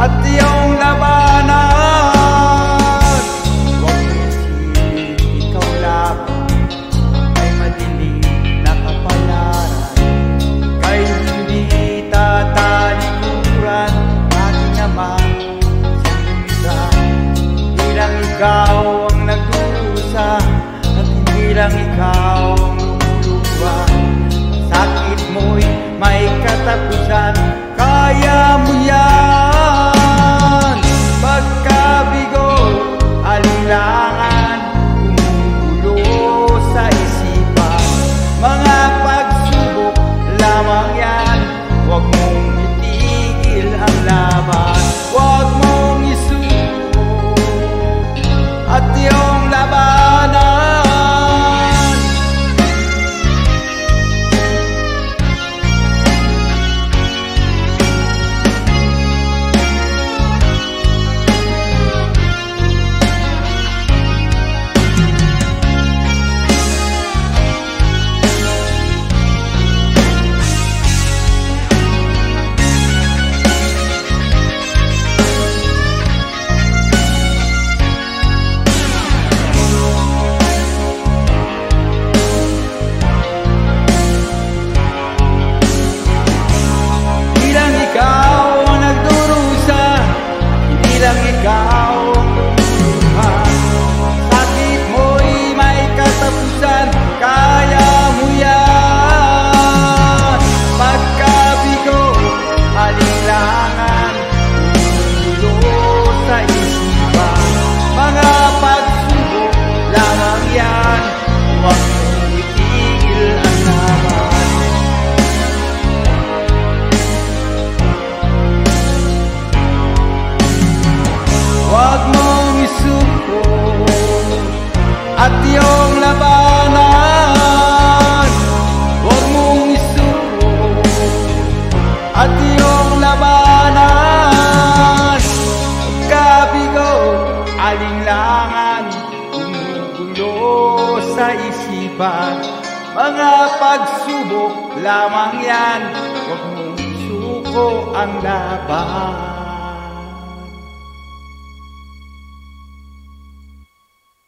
at iyong labanan. Huwag mo isipin ikaw lamang ay madilim na kapalaran, kay hindi tatalikuran ating Ama sa lumisan. Hindi lang ikaw ang nagdurusa at hindi lang ikaw ang lumuluwa. Sakit mo'y may katapusan, kaya mo yan. Pagkabigo, alinlangan, gumugulo sa isipan, mga pagsubok lamang yan. Huwag mong itigil ang laban, huwag mong isuko at iyong labanan. At iyong labanan, huwag mong isuko at iyong labanan. Pagkabigo, alinlangan, gumugulo sa isipan, mga pagsubok lamang yan. Huwag mong isuko ang laban.